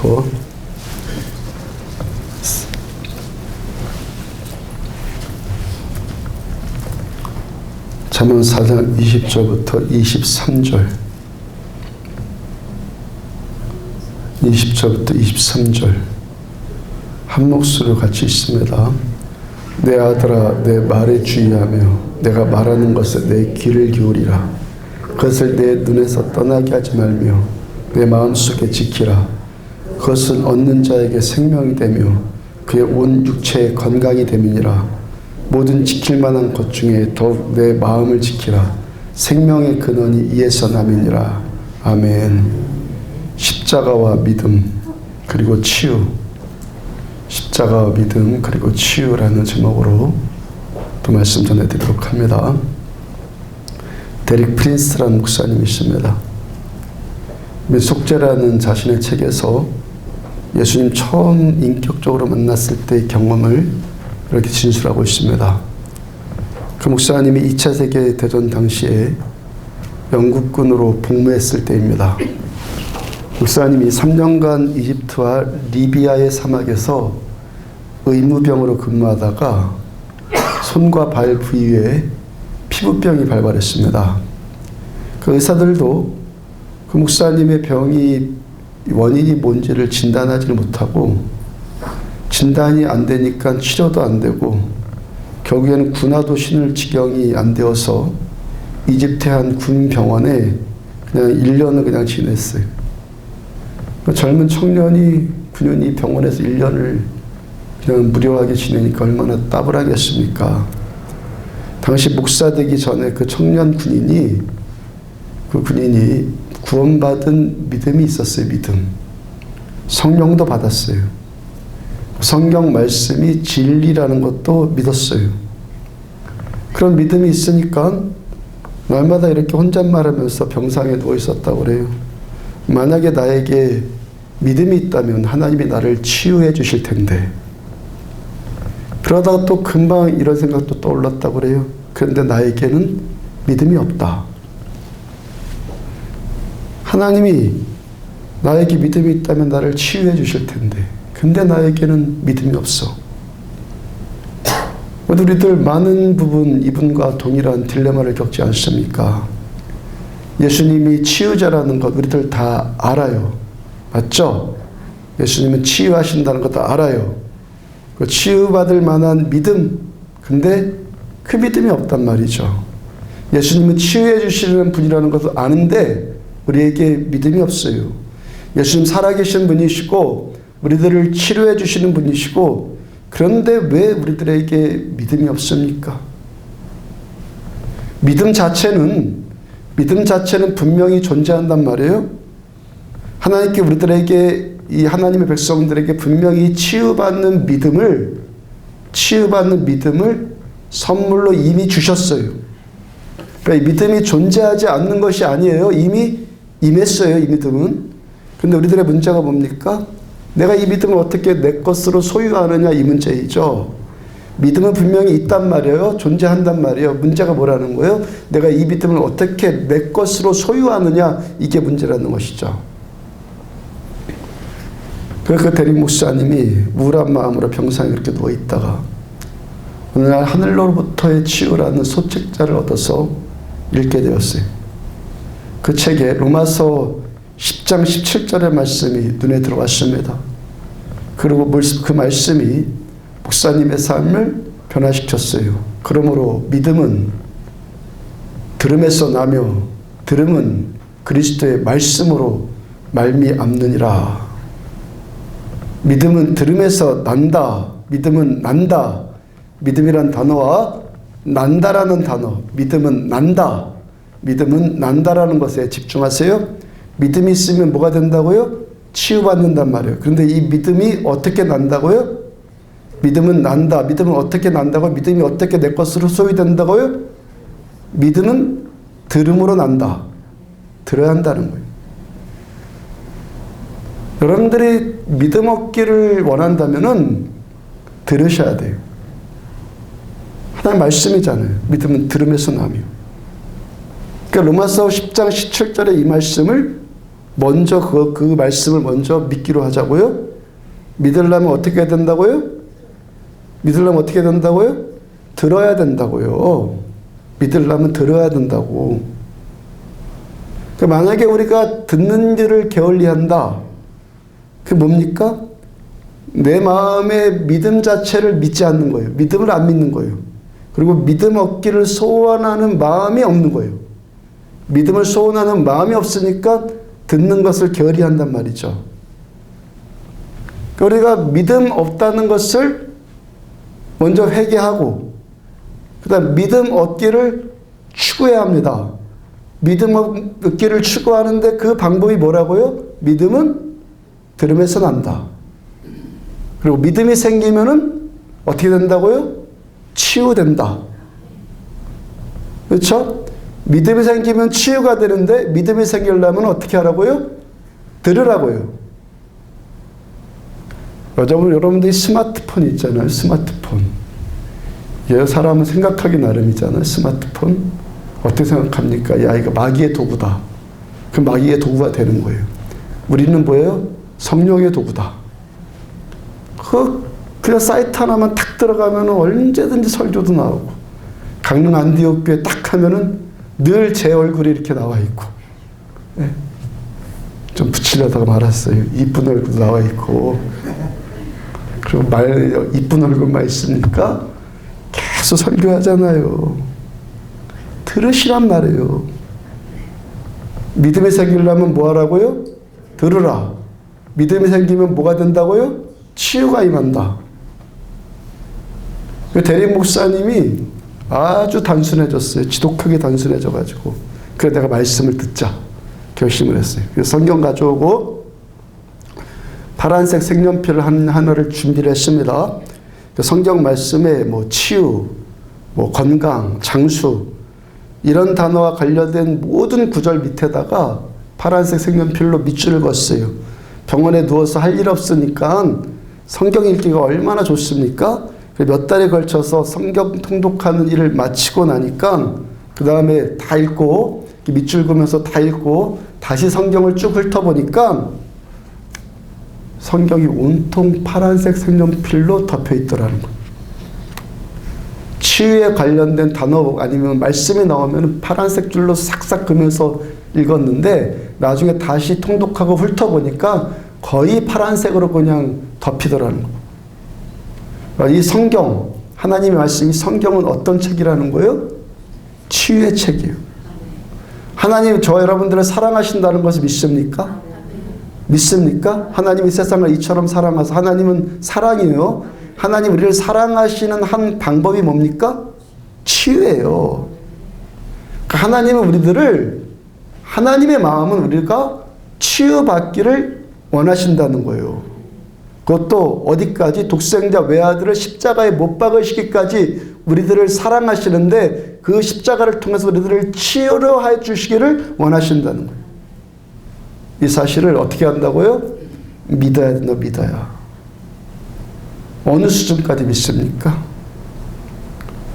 읽고 잠언 4장 20절부터 23절 20절부터 23절 한 목소리로 같이 있습니다. 내 아들아 내 말에 주의하며 내가 말하는 것에 내 귀를 기울이라. 그것을 내 눈에서 떠나게 하지 말며 내 마음속에 지키라. 그것은 얻는 자에게 생명이 되며 그의 온 육체의 건강이 됨이니라. 모든 지킬 만한 것 중에 더욱 내 마음을 지키라. 생명의 근원이 이에서 남이니라. 아멘. 십자가와 믿음 그리고 치유. 십자가와 믿음 그리고 치유라는 제목으로 또 말씀 전해드리도록 합니다. 데릭 프린스라는 목사님이십니다. 속죄라는 자신의 책에서 예수님 처음 인격적으로 만났을 때의 경험을 이렇게 진술하고 있습니다. 그 목사님이 2차 세계대전 당시에 영국군으로 복무했을 때입니다. 목사님이 3년간 이집트와 리비아의 사막에서 의무병으로 근무하다가 손과 발 부위에 피부병이 발발했습니다. 그 의사들도 그 목사님의 병이 원인이 뭔지를 진단하지 못하고 진단이 안 되니까 치료도 안 되고 결국에는 군화도 신을 지경이 안 되어서 이집트의 한 군 병원에 그냥 1년을 그냥 지냈어요. 젊은 청년이 군인이 병원에서 1년을 그냥 무료하게 지내니까 얼마나 따분하겠습니까? 당시 목사 되기 전에 그 청년 군인이 구원받은 믿음이 있었어요. 믿음. 성령도 받았어요. 성경 말씀이 진리라는 것도 믿었어요. 그런 믿음이 있으니까 날마다 이렇게 혼잣말하면서 병상에 누워 있었다고 그래요. 만약에 나에게 믿음이 있다면 하나님이 나를 치유해 주실 텐데. 그러다가 또 금방 이런 생각도 떠올랐다고 그래요. 그런데 나에게는 믿음이 없다. 하나님이 나에게 믿음이 있다면 나를 치유해 주실 텐데. 근데 나에게는 믿음이 없어. 우리들 많은 부분 이분과 동일한 딜레마를 겪지 않습니까? 예수님이 치유자라는 것 우리들 다 알아요. 맞죠? 예수님은 치유하신다는 것도 알아요. 그 치유받을 만한 믿음, 근데 그 믿음이 없단 말이죠. 예수님은 치유해 주시는 분이라는 것도 아는데 우리에게 믿음이 없어요. 예수님 살아계신 분이시고 우리들을 치료해 주시는 분이시고 그런데 왜 우리들에게 믿음이 없습니까? 믿음 자체는 분명히 존재한단 말이에요. 하나님께 우리들에게 이 하나님의 백성들에게 분명히 치유받는 믿음을 선물로 이미 주셨어요. 그러니까 이 믿음이 존재하지 않는 것이 아니에요. 이미 임했어요. 이 믿음은. 근데 우리들의 문제가 뭡니까? 내가 이 믿음을 어떻게 내 것으로 소유하느냐 이 문제이죠. 믿음은 분명히 있단 말이에요. 존재한단 말이에요. 문제가 뭐라는 거예요? 내가 이 믿음을 어떻게 내 것으로 소유하느냐 이게 문제라는 것이죠. 그래서 그 데릭 목사님이 우울한 마음으로 병상에 이렇게 누워있다가 어느 날 하늘로부터의 치유라는 소책자를 얻어서 읽게 되었어요. 그 책에 로마서 10장 17절의 말씀이 눈에 들어왔습니다. 그리고 그 말씀이 목사님의 삶을 변화시켰어요. 그러므로 믿음은 들음에서 나며 들음은 그리스도의 말씀으로 말미암느니라. 믿음은 들음에서 난다. 믿음은 난다. 믿음이란 단어와 난다라는 단어. 믿음은 난다. 믿음은 난다라는 것에 집중하세요. 믿음이 있으면 뭐가 된다고요? 치유받는단 말이에요. 그런데 이 믿음이 어떻게 난다고요? 믿음은 난다. 믿음은 어떻게 난다고요? 믿음이 어떻게 내 것으로 소유된다고요? 믿음은 들음으로 난다. 들어야 한다는 거예요. 여러분들이 믿음 얻기를 원한다면은 들으셔야 돼요. 하나님 말씀이잖아요. 믿음은 들음에서 나며. 그러니까 로마서 10장 17절의 이 말씀을 먼저 그 말씀을 먼저 믿기로 하자고요? 믿으려면 어떻게 해야 된다고요? 믿으려면 어떻게 해야 된다고요? 들어야 된다고요. 믿으려면 들어야 된다고. 만약에 우리가 듣는 일을 게을리한다. 그게 뭡니까? 내 마음의 믿음 자체를 믿지 않는 거예요. 믿음을 안 믿는 거예요. 그리고 믿음 얻기를 소원하는 마음이 없는 거예요. 믿음을 소원하는 마음이 없으니까 듣는 것을 게을리한단 말이죠. 우리가 믿음 없다는 것을 먼저 회개하고 그 다음 믿음 얻기를 추구해야 합니다. 믿음 얻기를 추구하는데 그 방법이 뭐라고요? 믿음은 들음에서 난다. 그리고 믿음이 생기면은 어떻게 된다고요? 치유된다. 그렇죠? 믿음이 생기면 치유가 되는데 믿음이 생기려면 어떻게 하라고요? 들으라고요. 여러분들이 스마트폰 있잖아요. 스마트폰. 여러 사람은 생각하기 나름이잖아요. 스마트폰. 어떻게 생각합니까? 야, 이거 마귀의 도구다. 그 마귀의 도구가 되는 거예요. 우리는 뭐예요? 성령의 도구다. 그냥 사이트 하나만 탁 들어가면 언제든지 설교도 나오고, 강릉 안디옥 교회 딱 하면은 늘 제 얼굴이 이렇게 나와 있고, 네. 좀 붙이려다가 말았어요. 이쁜 얼굴도 나와 있고, 그리고 이쁜 얼굴만 있으니까 계속 설교하잖아요. 들으시란 말이에요. 믿음이 생기려면 뭐 하라고요? 들으라. 믿음이 생기면 뭐가 된다고요? 치유가 임한다. 대림 목사님이 아주 단순해졌어요. 지독하게 단순해져가지고. 그래서 내가 말씀을 듣자 결심을 했어요. 그래서 성경 가져오고 파란색 색연필을 하나를 준비를 했습니다. 성경 말씀에 뭐 치유, 뭐 건강, 장수 이런 단어와 관련된 모든 구절 밑에다가 파란색 색연필로 밑줄을 그었어요. 병원에 누워서 할 일 없으니까 성경 읽기가 얼마나 좋습니까? 몇 달에 걸쳐서 성경 통독하는 일을 마치고 나니까 그 다음에 다 읽고 밑줄 그으면서 다 읽고 다시 성경을 쭉 훑어보니까 성경이 온통 파란색 색연필로 덮여 있더라는 거예요. 치유에 관련된 단어 아니면 말씀이 나오면 파란색 줄로 싹싹 그으면서 읽었는데 나중에 다시 통독하고 훑어보니까 거의 파란색으로 그냥 덮이더라는 거예요. 이 성경, 하나님의 말씀이 성경은 어떤 책이라는 거예요? 치유의 책이에요. 하나님 저 여러분들을 사랑하신다는 것을 믿습니까? 믿습니까? 하나님이 세상을 이처럼 사랑하사 하나님은 사랑이에요. 하나님 우리를 사랑하시는 한 방법이 뭡니까? 치유예요. 그러니까 하나님은 우리들을 하나님의 마음은 우리가 치유받기를 원하신다는 거예요. 그것도 어디까지? 독생자 외아들을 십자가에 못 박으시기까지 우리들을 사랑하시는데 그 십자가를 통해서 우리들을 치유해 주시기를 원하신다는 거예요. 이 사실을 어떻게 한다고요? 믿어야 된다. 믿어야. 어느 수준까지 믿습니까?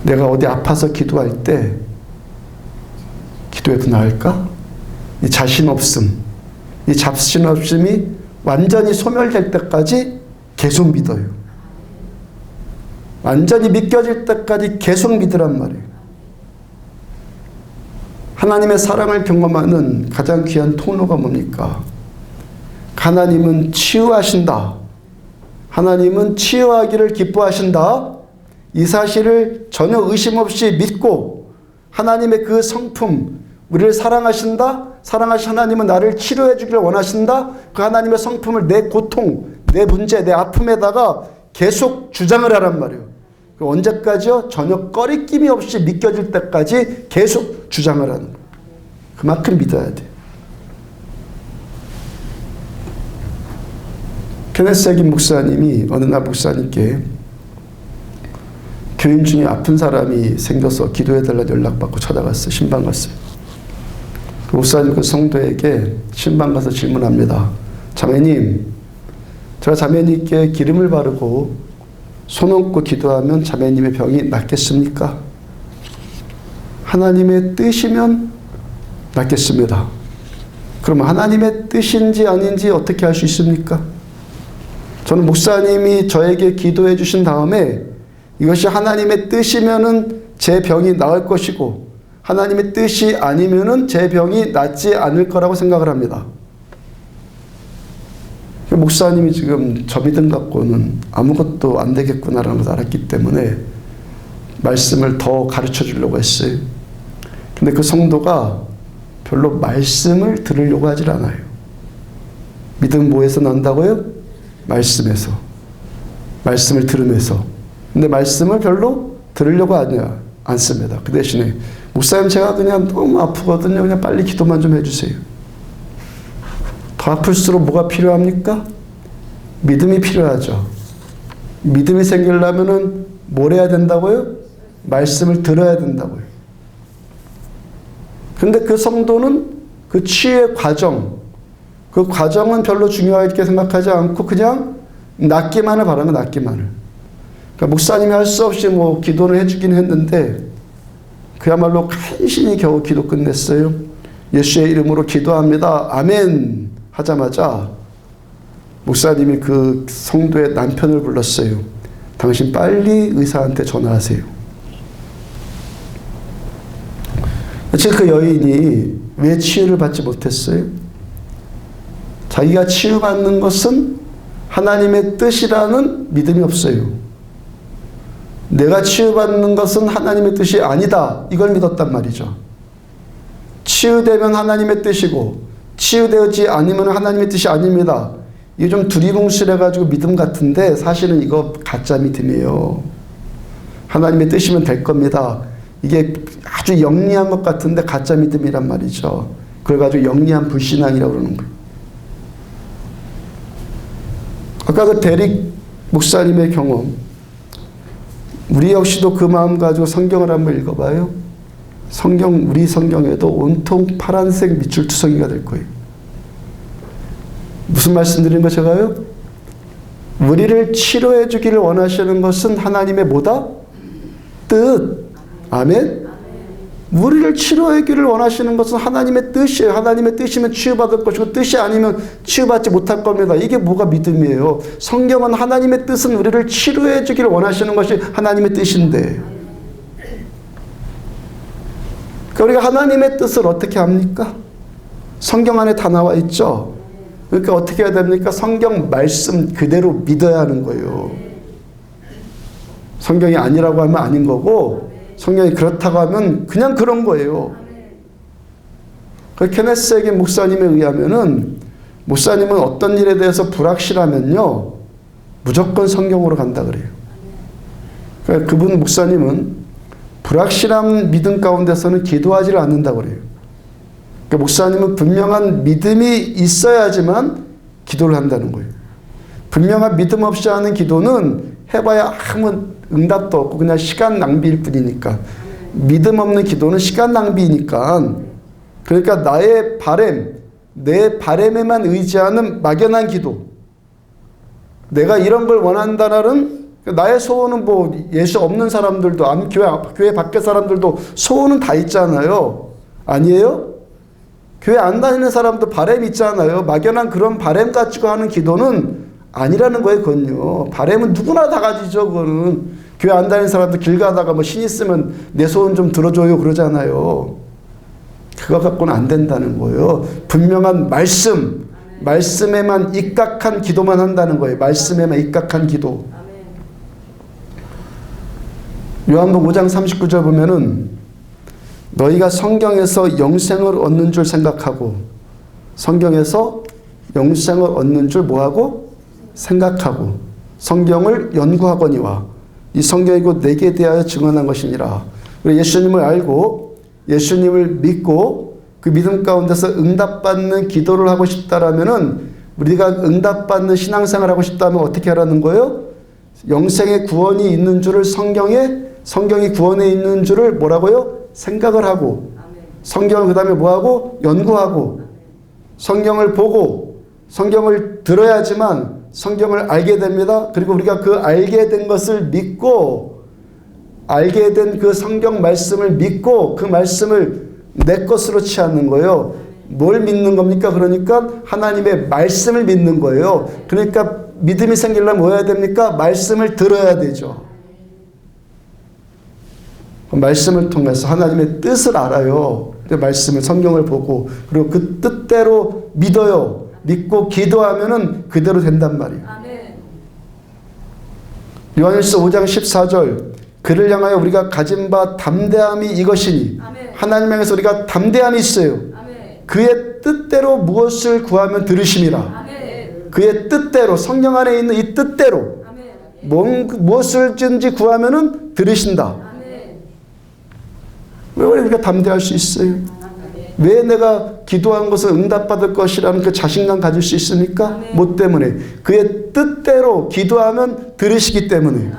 내가 어디 아파서 기도할 때 기도해도 나을까? 이 자신 없음, 이 자신 없음이 완전히 소멸될 때까지 계속 믿어요. 완전히 믿겨질 때까지 계속 믿으란 말이에요. 하나님의 사랑을 경험하는 가장 귀한 통로가 뭡니까? 하나님은 치유하신다. 하나님은 치유하기를 기뻐하신다. 이 사실을 전혀 의심 없이 믿고 하나님의 그 성품, 우리를 사랑하신다. 사랑하신 하나님은 나를 치료해 주기를 원하신다. 그 하나님의 성품을 내 고통, 내 문제, 내 아픔에다가 계속 주장을 하란 말이에요. 언제까지요? 전혀 꺼리낌이 없이 믿겨질 때까지 계속 주장을 하는 거예요. 그만큼 믿어야 돼요. 케네스 해긴 목사님이 어느 날 목사님께 교인 중에 아픈 사람이 생겨서 기도해달라고 연락받고 찾아갔어요. 신방 갔어요. 그 목사님 그 성도에게 신방 가서 질문합니다. 자매님, 제가 자매님께 기름을 바르고 손 얹고 기도하면 자매님의 병이 낫겠습니까? 하나님의 뜻이면 낫겠습니다. 그럼 하나님의 뜻인지 아닌지 어떻게 알 수 있습니까? 저는 목사님이 저에게 기도해 주신 다음에 이것이 하나님의 뜻이면은 제 병이 나을 것이고 하나님의 뜻이 아니면은 제 병이 낫지 않을 거라고 생각을 합니다. 목사님이 지금 저 믿음 갖고는 아무것도 안 되겠구나라는 것을 알았기 때문에 말씀을 더 가르쳐 주려고 했어요. 근데 그 성도가 별로 말씀을 들으려고 하질 않아요. 믿음 뭐에서 난다고요? 말씀에서. 말씀을 들으면서. 근데 말씀을 별로 들으려고 하지 않습니다. 그 대신에 목사님 제가 그냥 너무 아프거든요. 그냥 빨리 기도만 좀 해주세요. 더 아플수록 뭐가 필요합니까? 믿음이 필요하죠. 믿음이 생기려면은 뭘 해야 된다고요? 말씀을 들어야 된다고요. 근데 그 성도는 그 치유의 과정, 그 과정은 별로 중요하게 생각하지 않고 그냥 낫기만을 바라면 낫기만을. 그러니까 목사님이 할 수 없이 뭐 기도를 해주긴 했는데 그야말로 간신히 겨우 기도 끝냈어요. 예수의 이름으로 기도합니다. 아멘 하자마자 목사님이 그 성도의 남편을 불렀어요. 당신 빨리 의사한테 전화하세요. 지금 그 여인이 왜 치유를 받지 못했어요? 자기가 치유받는 것은 하나님의 뜻이라는 믿음이 없어요. 내가 치유받는 것은 하나님의 뜻이 아니다. 이걸 믿었단 말이죠. 치유되면 하나님의 뜻이고 치유되지 않으면 하나님의 뜻이 아닙니다. 이게 좀 두리뭉실해가지고 믿음 같은데 사실은 이거 가짜 믿음이에요. 하나님의 뜻이면 될 겁니다. 이게 아주 영리한 것 같은데 가짜 믿음이란 말이죠. 그걸 가지고 영리한 불신앙이라고 그러는 거예요. 아까 그 대릭 목사님의 경험, 우리 역시도 그 마음 가지고 성경을 한번 읽어봐요. 우리 성경에도 온통 파란색 밑줄투성이가 될 거예요. 무슨 말씀 드리는 거 제가요? 우리를 치료해 주기를 원하시는 것은 하나님의 뭐다? 뜻. 아멘? 우리를 치료하기를 원하시는 것은 하나님의 뜻이에요. 하나님의 뜻이면 치유받을 것이고 뜻이 아니면 치유받지 못할 겁니다. 이게 뭐가 믿음이에요? 성경은 하나님의 뜻은 우리를 치료해 주기를 원하시는 것이 하나님의 뜻인데 그러니까 우리가 하나님의 뜻을 어떻게 합니까? 성경 안에 다 나와 있죠. 그러니까 어떻게 해야 됩니까? 성경 말씀 그대로 믿어야 하는 거예요. 성경이 아니라고 하면 아닌 거고 성경이 그렇다고 하면 그냥 그런 거예요. 그 케네스 에겐 목사님에 의하면은 목사님은 어떤 일에 대해서 불확실하면요 무조건 성경으로 간다 그래요. 그러니까 그분 목사님은 불확실한 믿음 가운데서는 기도하지를 않는다고 그래요. 그러니까 목사님은 분명한 믿음이 있어야지만 기도를 한다는 거예요. 분명한 믿음 없이 하는 기도는 해봐야 아무 응답도 없고 그냥 시간 낭비일 뿐이니까. 믿음 없는 기도는 시간 낭비니까. 그러니까 나의 바램, 내 바램에만 의지하는 막연한 기도. 내가 이런 걸 원한다라는 나의 소원은 뭐 예수 없는 사람들도 교회 밖에 사람들도 소원은 다 있잖아요. 아니에요? 교회 안 다니는 사람도 바램 있잖아요. 막연한 그런 바램 가지고 하는 기도는 아니라는 거예요, 그건요. 바램은 누구나 다 가지죠, 그거는. 교회 안 다니는 사람도 길 가다가 뭐 신 있으면 내 소원 좀 들어줘요, 그러잖아요. 그거 갖고는 안 된다는 거예요. 분명한 말씀에만 입각한 기도만 한다는 거예요. 말씀에만 입각한 기도. 요한복음 5장 39절 보면은 너희가 성경에서 영생을 얻는 줄 생각하고 성경에서 영생을 얻는 줄 뭐하고? 생각하고 성경을 연구하거니와 이 성경이 곧 내게 대하여 증언한 것이니라. 예수님을 알고 예수님을 믿고 그 믿음 가운데서 응답받는 기도를 하고 싶다라면은 우리가 응답받는 신앙생활을 하고 싶다면 어떻게 하라는 거예요? 영생의 구원이 있는 줄을 성경이 구원에 있는 줄을 뭐라고요? 생각을 하고 성경을 그 다음에 뭐하고? 연구하고 성경을 보고 성경을 들어야지만 성경을 알게 됩니다. 그리고 우리가 그 알게 된 것을 믿고 알게 된 그 성경 말씀을 믿고 그 말씀을 내 것으로 취하는 거예요. 뭘 믿는 겁니까? 그러니까 하나님의 말씀을 믿는 거예요. 그러니까 믿음이 생기려면 뭐 해야 됩니까? 말씀을 들어야 되죠. 말씀을 통해서 하나님의 뜻을 알아요. 말씀을, 성경을 보고, 그리고 그 뜻대로 믿어요. 믿고 기도하면은 그대로 된단 말이에요. 요한일서 5장 14절, 그를 향하여 우리가 가진 바 담대함이 이것이니, 하나님 향해서 우리가 담대함이 있어요. 그의 뜻대로 무엇을 구하면 들으심이라. 그의 뜻대로, 성령 안에 있는 이 뜻대로 무엇을든지 구하면은 들으신다. 왜 우리가 담대할 수 있어요? 왜 내가 기도한 것을 응답받을 것이라는 그 자신감 가질 수 있습니까? 뭐 때문에? 그의 뜻대로 기도하면 들으시기 때문에.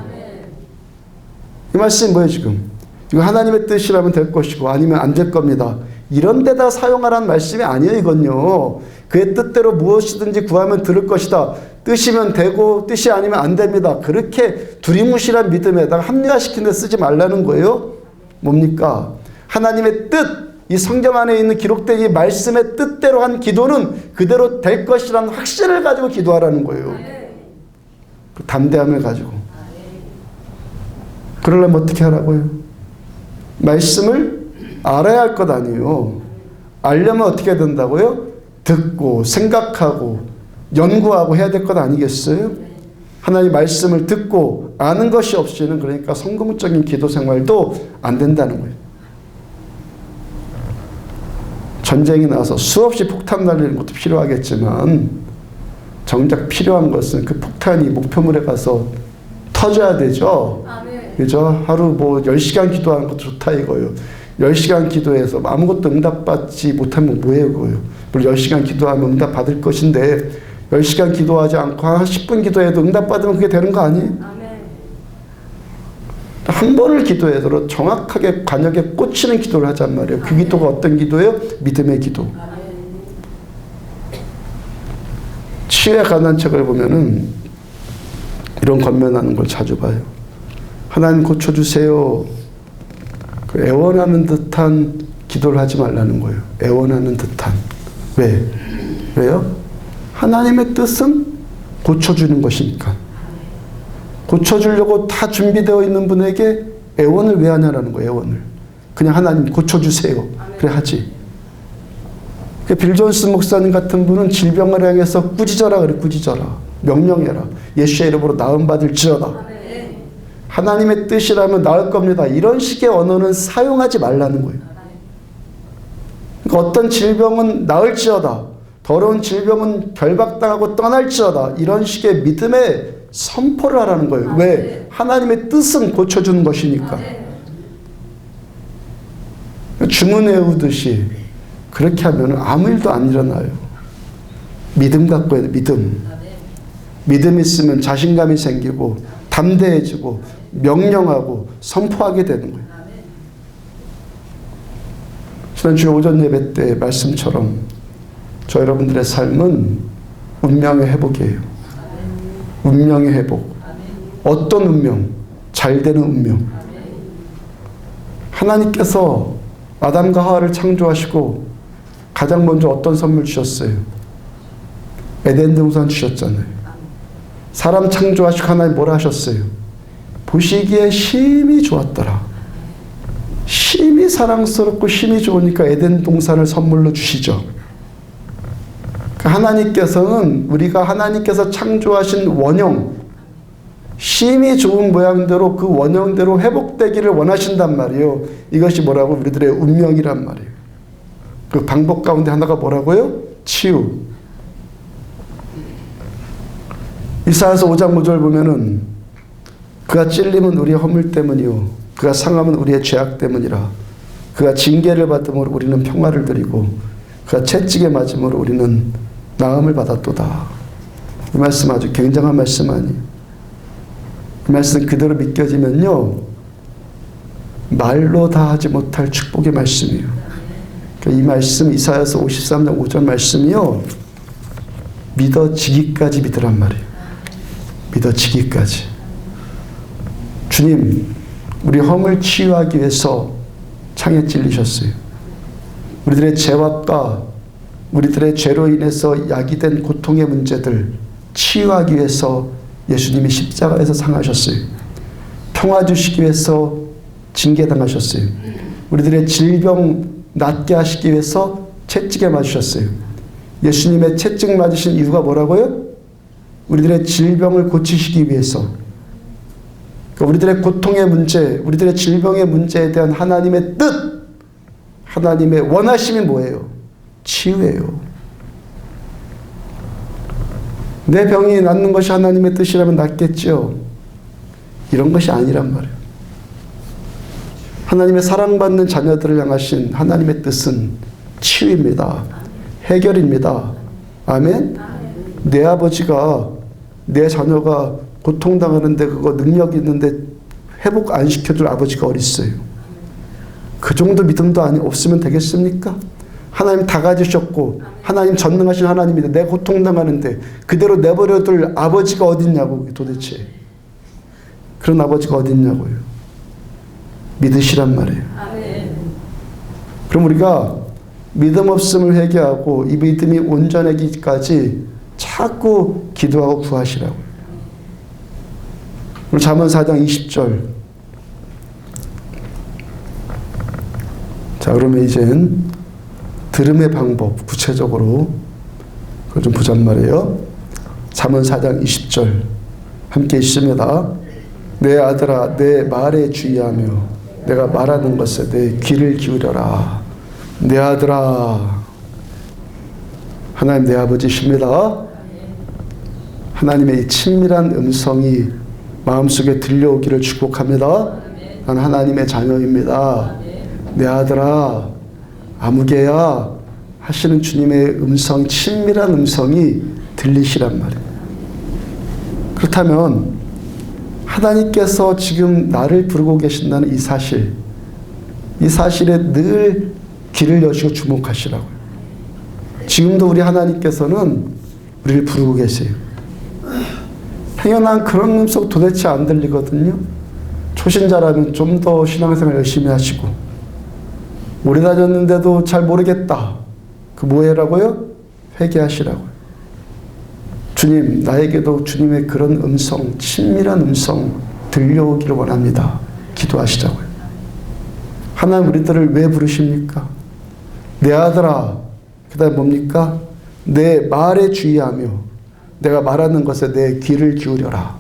이 말씀이 뭐예요 지금? 이거 하나님의 뜻이라면 될 것이고 아니면 안 될 겁니다. 이런 데다 사용하라는 말씀이 아니에요 이건요. 그의 뜻대로 무엇이든지 구하면 들을 것이다. 뜻이면 되고 뜻이 아니면 안 됩니다. 그렇게 두리뭉실한 믿음에다가 합리화시키는 데 쓰지 말라는 거예요. 뭡니까? 하나님의 뜻, 이 성경 안에 있는 기록된 이 말씀의 뜻대로 한 기도는 그대로 될 것이라는 확신을 가지고 기도하라는 거예요. 그 담대함을 가지고. 그러려면 어떻게 하라고요? 말씀을 알아야 할 것 아니에요. 알려면 어떻게 해야 된다고요? 듣고 생각하고 연구하고 해야 될 것 아니겠어요? 하나님 말씀을 듣고 아는 것이 없이는 그러니까 성공적인 기도 생활도 안 된다는 거예요. 전쟁이 나서 수없이 폭탄 날리는 것도 필요하겠지만 정작 필요한 것은 그 폭탄이 목표물에 가서 터져야 되죠. 그죠? 하루 뭐 10시간 기도하는 것도 좋다 이거예요. 10시간 기도해서 아무것도 응답받지 못하면 뭐예요 그거예요. 물론 10시간 기도하면 응답받을 것인데 10시간 기도하지 않고 한 10분 기도해도 응답받으면 그게 되는 거 아니에요? 한 번을 기도해도 정확하게 관역에 꽂히는 기도를 하잔 말이에요. 그 기도가 어떤 기도예요? 믿음의 기도. 치유에 관한 책을 보면은 이런 권면하는 걸 자주 봐요. 하나님 고쳐주세요. 그 애원하는 듯한 기도를 하지 말라는 거예요. 애원하는 듯한. 왜? 왜요? 하나님의 뜻은 고쳐주는 것이니까. 고쳐주려고 다 준비되어 있는 분에게 애원을 왜 하냐라는 거예요. 애원을. 그냥 하나님 고쳐주세요. 그래 하지. 빌 존스 목사님 같은 분은 질병을 향해서 꾸짖어라 그래. 꾸짖어라. 명령해라. 예수의 이름으로 나음받을지어다. 하나님의 뜻이라면 나을 겁니다. 이런 식의 언어는 사용하지 말라는 거예요. 그러니까 어떤 질병은 나을지어다. 더러운 질병은 결박당하고 떠날지어다. 이런 식의 믿음의 선포를 하라는 거예요. 왜? 하나님의 뜻은 고쳐주는 것이니까. 주문 외우듯이 그렇게 하면 아무 일도 안 일어나요. 믿음 갖고 해야 돼. 믿음 있으면 자신감이 생기고 담대해지고 명령하고 선포하게 되는 거예요. 지난주 오전 예배 때 말씀처럼 저 여러분들의 삶은 운명의 회복이에요. 운명의 회복. 어떤 운명? 잘 되는 운명. 하나님께서 아담과 하와를 창조하시고 가장 먼저 어떤 선물 주셨어요? 에덴 동산 주셨잖아요. 사람 창조하시고 하나님 뭐라 하셨어요? 보시기에 심히 좋았더라. 심히 사랑스럽고 심히 좋으니까 에덴 동산을 선물로 주시죠. 하나님께서는 우리가 하나님께서 창조하신 원형, 심히 좋은 모양대로 그 원형대로 회복되기를 원하신단 말이에요. 이것이 뭐라고? 우리들의 운명이란 말이에요. 그 방법 가운데 하나가 뭐라고요? 치유. 이사야서 5장 5절 보면은 그가 찔림은 우리의 허물 때문이요 그가 상함은 우리의 죄악 때문이라. 그가 징계를 받음으로 우리는 평화를 드리고 그가 채찍에 맞음으로 우리는 나음을 받았도다. 이 말씀 아주 굉장한 말씀 아니에요. 이 말씀 그대로 믿겨지면요 말로 다 하지 못할 축복의 말씀이에요. 그러니까 이 말씀 이사야서 53장 5절 말씀이요 믿어지기까지 믿으란 말이에요. 믿어지기까지. 주님 우리 허물 치유하기 위해서 창에 찔리셨어요. 우리들의 죄악과 우리들의 죄로 인해서 야기된 고통의 문제들 치유하기 위해서 예수님이 십자가에서 상하셨어요. 평화 주시기 위해서 징계당하셨어요. 우리들의 질병 낫게 하시기 위해서 채찍에 맞으셨어요. 예수님의 채찍 맞으신 이유가 뭐라고요? 우리들의 질병을 고치시기 위해서. 그러니까 우리들의 고통의 문제, 우리들의 질병의 문제에 대한 하나님의 뜻, 하나님의 원하심이 뭐예요? 치유예요. 내 병이 낫는 것이 하나님의 뜻이라면 낫겠죠. 이런 것이 아니란 말이에요. 하나님의 사랑받는 자녀들을 향하신 하나님의 뜻은 치유입니다. 해결입니다. 아멘? 내 아버지가 내 자녀가 고통당하는데 그거 능력이 있는데 회복 안 시켜줄 아버지가 어딨어요. 그 정도 믿음도 없으면 되겠습니까? 하나님 다 가지셨고 하나님 전능하신 하나님인데 내 고통당하는데 그대로 내버려둘 아버지가 어딨냐고 도대체. 그런 아버지가 어딨냐고요. 믿으시란 말이에요. 그럼 우리가 믿음 없음을 회개하고 이 믿음이 온전하기까지 자꾸 기도하고 구하시라고요. 오늘 잠언 4장 20절. 자, 그러면 이젠 들음의 방법 구체적으로 그걸 좀 보잔 말이에요. 잠언 4장 20절 함께 읽습니다. 내 아들아 내 말에 주의하며 내가 말하는 것에 내 귀를 기울여라. 내 아들아, 하나님 내 아버지십니다. 하나님의 이 친밀한 음성이 마음속에 들려오기를 축복합니다. 난 하나님의 자녀입니다. 내 아들아, 아무개야 하시는 주님의 음성, 친밀한 음성이 들리시란 말이에요. 그렇다면 하나님께서 지금 나를 부르고 계신다는 이 사실에 늘 귀를 여시고 주목하시라고요. 지금도 우리 하나님께서는 우리를 부르고 계세요. 당연한 그런 음성 도대체 안 들리거든요. 초신자라면 좀 더 신앙생활 열심히 하시고 오래 다녔는데도 잘 모르겠다. 그 뭐해라고요? 회개하시라고요. 주님, 나에게도 주님의 그런 음성, 친밀한 음성 들려오기를 원합니다. 기도하시자고요. 하나님 우리들을 왜 부르십니까? 내 아들아, 그 다음에 뭡니까? 내 말에 주의하며 내가 말하는 것에 내 귀를 기울여라.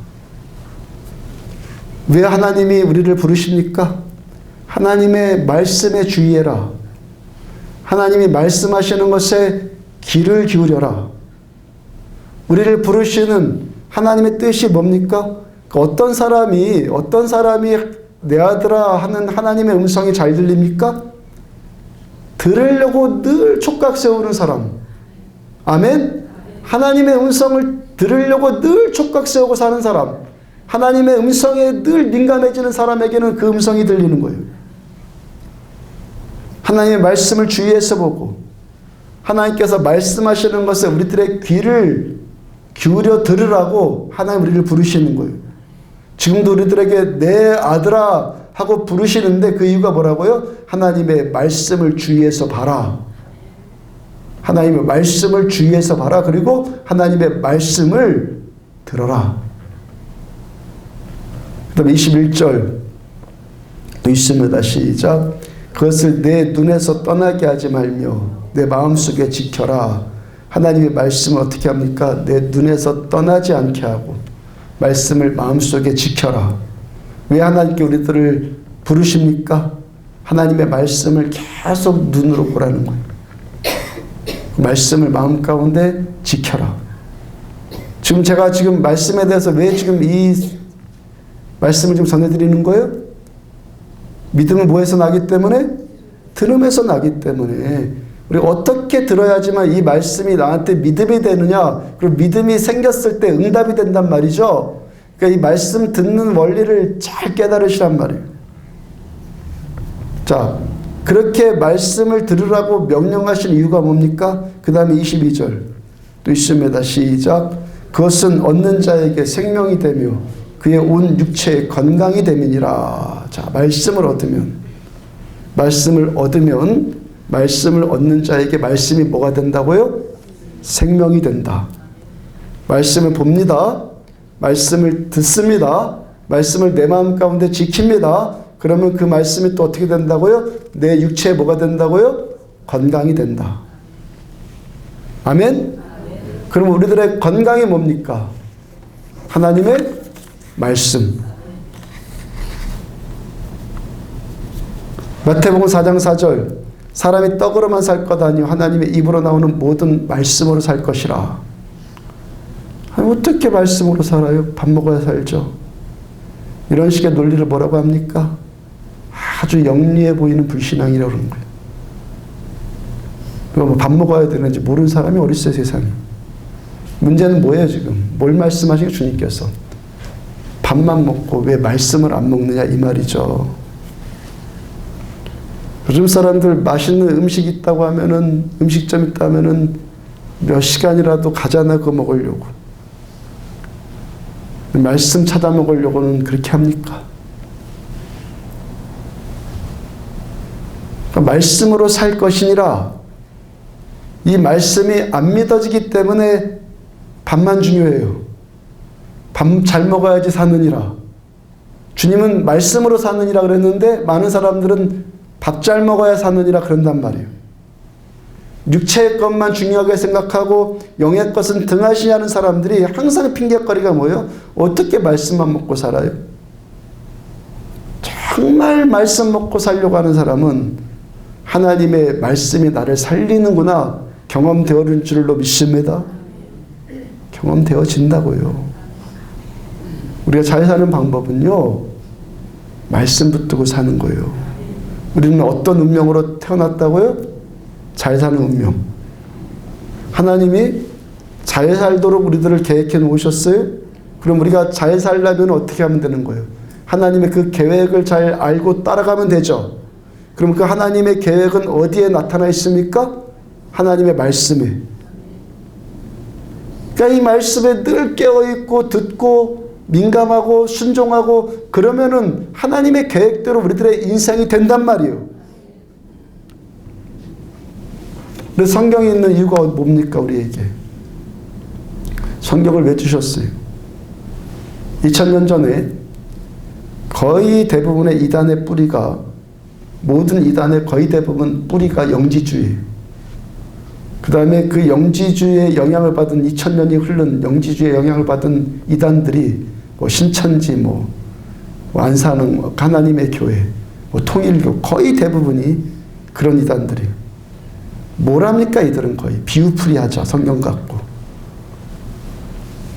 왜 하나님이 우리를 부르십니까? 하나님의 말씀에 주의해라. 하나님이 말씀하시는 것에 귀를 기울여라. 우리를 부르시는 하나님의 뜻이 뭡니까? 어떤 사람이 내 아들아 하는 하나님의 음성이 잘 들립니까? 들으려고 늘 촉각 세우는 사람. 아멘? 하나님의 음성을 들으려고 늘 촉각 세우고 사는 사람. 하나님의 음성에 늘 민감해지는 사람에게는 그 음성이 들리는 거예요. 하나님의 말씀을 주의해서 보고 하나님께서 말씀하시는 것에 우리들의 귀를 기울여 들으라고 하나님 우리를 부르시는 거예요. 지금도 우리들에게 내 아들아 하고 부르시는데 그 이유가 뭐라고요? 하나님의 말씀을 주의해서 봐라. 하나님의 말씀을 주의해서 봐라. 그리고 하나님의 말씀을 들어라. 그 다음에 21절 또 있습니다. 시작. 그것을 내 눈에서 떠나게 하지 말며 내 마음속에 지켜라. 하나님의 말씀을 어떻게 합니까? 내 눈에서 떠나지 않게 하고 말씀을 마음속에 지켜라. 왜 하나님께 우리들을 부르십니까? 하나님의 말씀을 계속 눈으로 보라는 거예요. 말씀을 마음 가운데 지켜라. 지금 제가 말씀에 대해서 왜 지금 이 말씀을 좀 전해드리는 거예요? 믿음은 뭐에서 나기 때문에? 들음에서 나기 때문에. 우리 어떻게 들어야지만 이 말씀이 나한테 믿음이 되느냐, 그리고 믿음이 생겼을 때 응답이 된단 말이죠. 그러니까 이 말씀 듣는 원리를 잘 깨달으시란 말이에요. 자, 그렇게 말씀을 들으라고 명령하신 이유가 뭡니까? 그 다음에 22절 또 있습니다. 시작. 그것은 얻는 자에게 생명이 되며 그의 온 육체의 건강이 됨이니라. 자, 말씀을 얻으면 말씀을 얻는 자에게 말씀이 뭐가 된다고요? 생명이 된다. 말씀을 봅니다. 말씀을 듣습니다. 말씀을 내 마음 가운데 지킵니다. 그러면 그 말씀이 또 어떻게 된다고요? 내 육체에 뭐가 된다고요? 건강이 된다. 아멘? 그럼 우리들의 건강이 뭡니까? 하나님의 말씀. 마태복음 4장 4절 사람이 떡으로만 살 것 아니요 하나님의 입으로 나오는 모든 말씀으로 살 것이라. 어떻게 말씀으로 살아요? 밥 먹어야 살죠. 이런 식의 논리를 뭐라고 합니까? 아주 영리해 보이는 불신앙이라고 그러는 거예요. 뭐 밥 먹어야 되는지 모르는 사람이 어디 있어요, 세상에. 문제는 뭐예요, 지금? 뭘 말씀하시는 주님께서? 밥만 먹고 왜 말씀을 안 먹느냐 이 말이죠. 요즘 사람들 맛있는 음식 있다고 하면은, 음식점 있다 하면은 몇 시간이라도 가잖아, 그거 먹으려고. 말씀 찾아 먹으려고는 그렇게 합니까? 그러니까 말씀으로 살 것이니라. 이 말씀이 안 믿어지기 때문에 밥만 중요해요. 밥 잘 먹어야지 사느니라. 주님은 말씀으로 사느니라 그랬는데 많은 사람들은 밥 잘 먹어야 사느니라 그런단 말이에요. 육체의 것만 중요하게 생각하고 영의 것은 등하시냐는 사람들이 항상 핑계거리가 뭐예요? 어떻게 말씀만 먹고 살아요? 정말 말씀 먹고 살려고 하는 사람은 하나님의 말씀이 나를 살리는구나 경험되어진 줄로 믿습니다. 경험되어진다고요. 우리가 잘 사는 방법은요, 말씀 붙들고 사는 거예요. 우리는 어떤 운명으로 태어났다고요? 잘 사는 운명. 하나님이 잘 살도록 우리들을 계획해 놓으셨어요. 그럼 우리가 잘 살려면 어떻게 하면 되는 거예요? 하나님의 그 계획을 잘 알고 따라가면 되죠. 그럼 그 하나님의 계획은 어디에 나타나 있습니까? 하나님의 말씀에. 그러니까 이 말씀에 늘 깨어있고 듣고 민감하고 순종하고 그러면은 하나님의 계획대로 우리들의 인생이 된단 말이에요. 근데 성경에 있는 이유가 뭡니까, 우리에게? 성경을 왜 주셨어요? 2000년 전에 거의 대부분의 이단의 뿌리가, 모든 이단의 거의 대부분 뿌리가 영지주의예요. 그 다음에 그 영지주의의 영향을 받은 2000년이 흐른 영지주의의 영향을 받은 이단들이 뭐 신천지, 뭐 안산흥, 하나님의 교회, 뭐 통일교, 거의 대부분이 그런 이단들이에요. 뭘 합니까? 이들은 거의 비유풀이하자. 성경 갖고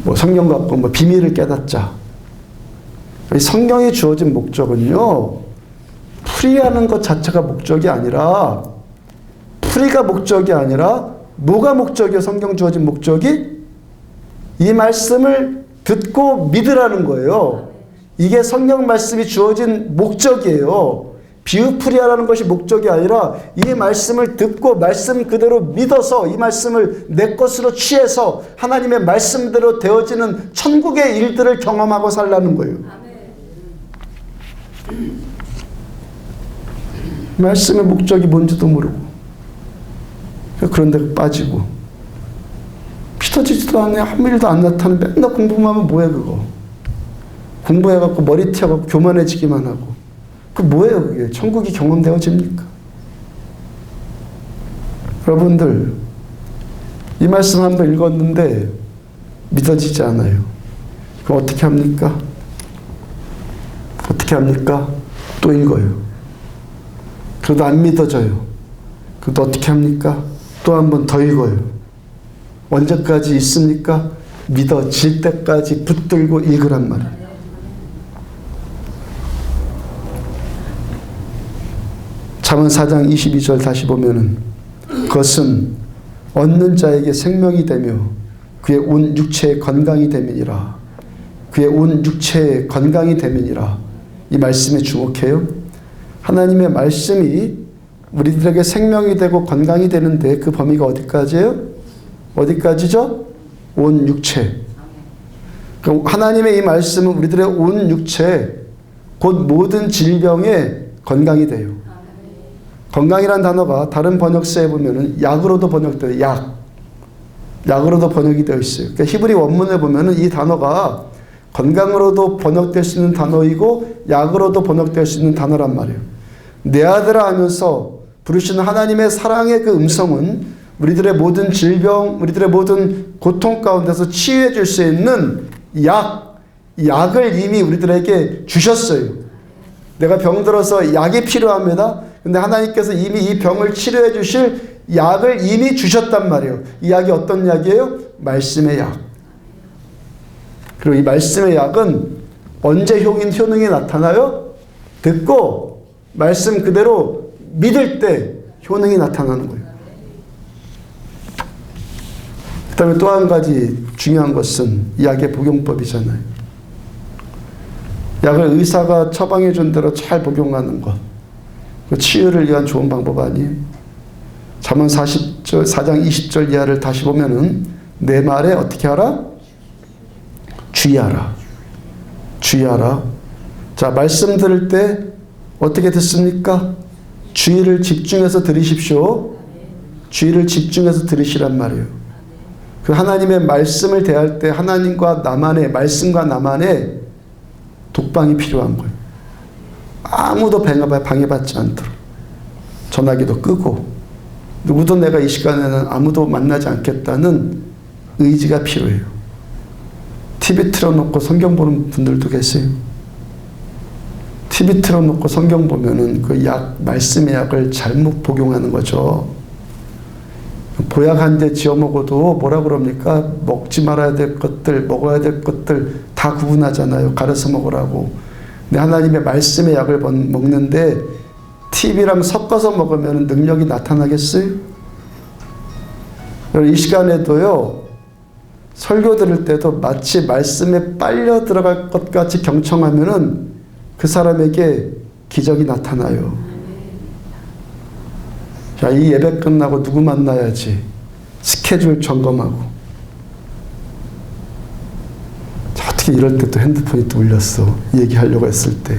뭐 성경 갖고 뭐 비밀을 깨닫자. 성경에 주어진 목적은요, 풀이하는 것 자체가 목적이 아니라, 풀이가 목적이 아니라 뭐가 목적이에요? 성경 주어진 목적이 이 말씀을 듣고 믿으라는 거예요. 이게 성경 말씀이 주어진 목적이에요. 비유풀이하라는 것이 목적이 아니라 이 말씀을 듣고 말씀 그대로 믿어서 이 말씀을 내 것으로 취해서 하나님의 말씀대로 되어지는 천국의 일들을 경험하고 살라는 거예요. 말씀의 목적이 뭔지도 모르고 그런 데 빠지고 피터지지도 않네. 아무 일도 안 나타나는 맨날 공부만 하면 뭐야 그거. 공부해갖고 머리 튀어갖고 교만해지기만 하고 그 뭐예요 그게. 천국이 경험되어집니까? 여러분들 이 말씀 한번 읽었는데 믿어지지 않아요. 그럼 어떻게 합니까? 어떻게 합니까? 또 읽어요. 그래도 안 믿어져요. 그래도 어떻게 합니까? 또 한 번 더 읽어요. 언제까지 있습니까? 믿어질 때까지 붙들고 읽으란 말이에요. 잠언 4장 22절 다시 보면은 그것은 얻는 자에게 생명이 되며 그의 온 육체의 건강이 됨이니라. 그의 온 육체의 건강이 됨이니라. 이 말씀에 주목해요. 하나님의 말씀이 우리들에게 생명이 되고 건강이 되는데 그 범위가 어디까지예요? 어디까지죠? 온 육체. 그럼 하나님의 이 말씀은 우리들의 온 육체, 곧 모든 질병에 건강이 돼요. 건강이란 단어가 다른 번역서에 보면은 약으로도 번역돼요. 약으로도 번역이 되어 있어요. 그러니까 히브리 원문에 보면은 이 단어가 건강으로도 번역될 수 있는 단어이고 약으로도 번역될 수 있는 단어란 말이에요. 내 아들아 하면서 부르시는 하나님의 사랑의 그 음성은 우리들의 모든 질병, 우리들의 모든 고통 가운데서 치유해 줄 수 있는 약을 이미 우리들에게 주셨어요. 내가 병들어서 약이 필요합니다. 근데 하나님께서 이미 이 병을 치료해 주실 약을 이미 주셨단 말이에요. 이 약이 어떤 약이에요? 말씀의 약. 그리고 이 말씀의 약은 언제 효능이 나타나요? 듣고 말씀 그대로 믿을 때 효능이 나타나는 거예요. 그 다음에 또 한 가지 중요한 것은 약의 복용법이잖아요. 약을 의사가 처방해 준 대로 잘 복용하는 것. 치유를 위한 좋은 방법 아니에요? 잠언 4장 20절 이하를 다시 보면은 내 말에 어떻게 하라? 주의하라. 주의하라. 자, 말씀 들을 때 어떻게 듣습니까? 주의를 집중해서 들으십시오. 주의를 집중해서 들으시란 말이에요. 그 하나님의 말씀을 대할 때 하나님과 나만의 말씀과 나만의 독방이 필요한 거예요. 아무도 방해받지 않도록 전화기도 끄고 누구도 내가 이 시간에는 아무도 만나지 않겠다는 의지가 필요해요. TV 틀어놓고 성경 보는 분들도 계세요. TV 틀어놓고 성경 보면은 그 말씀의 약을 잘못 복용하는 거죠. 보약 한 대 지어 먹어도 뭐라 그럽니까? 먹지 말아야 될 것들, 먹어야 될 것들 다 구분하잖아요. 가려서 먹으라고. 근데 하나님의 말씀의 약을 먹는데 TV랑 섞어서 먹으면 능력이 나타나겠어요? 이 시간에도요, 설교 들을 때도 마치 말씀에 빨려 들어갈 것 같이 경청하면은 그 사람에게 기적이 나타나요. 자, 이 예배 끝나고 누구 만나야지. 스케줄 점검하고. 자, 어떻게 이럴 때 또 핸드폰이 또 울렸어. 얘기하려고 했을 때.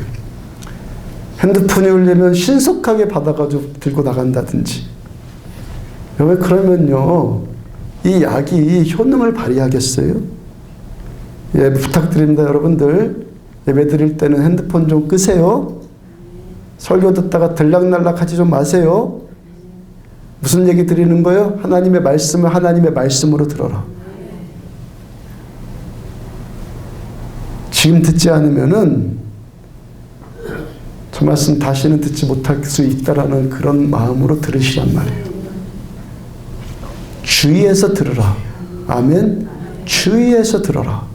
핸드폰이 울리면 신속하게 받아가지고 들고 나간다든지. 왜 그러면요. 이 약이 효능을 발휘하겠어요? 예, 부탁드립니다, 여러분들. 예배 드릴 때는 핸드폰 좀 끄세요. 설교 듣다가 들락날락 하지 좀 마세요. 무슨 얘기 드리는 거예요? 하나님의 말씀을 하나님의 말씀으로 들어라. 지금 듣지 않으면은 저 말씀 다시는 듣지 못할 수 있다라는 그런 마음으로 들으시란 말이에요. 주의해서 들으라. 아멘. 주의해서 들어라.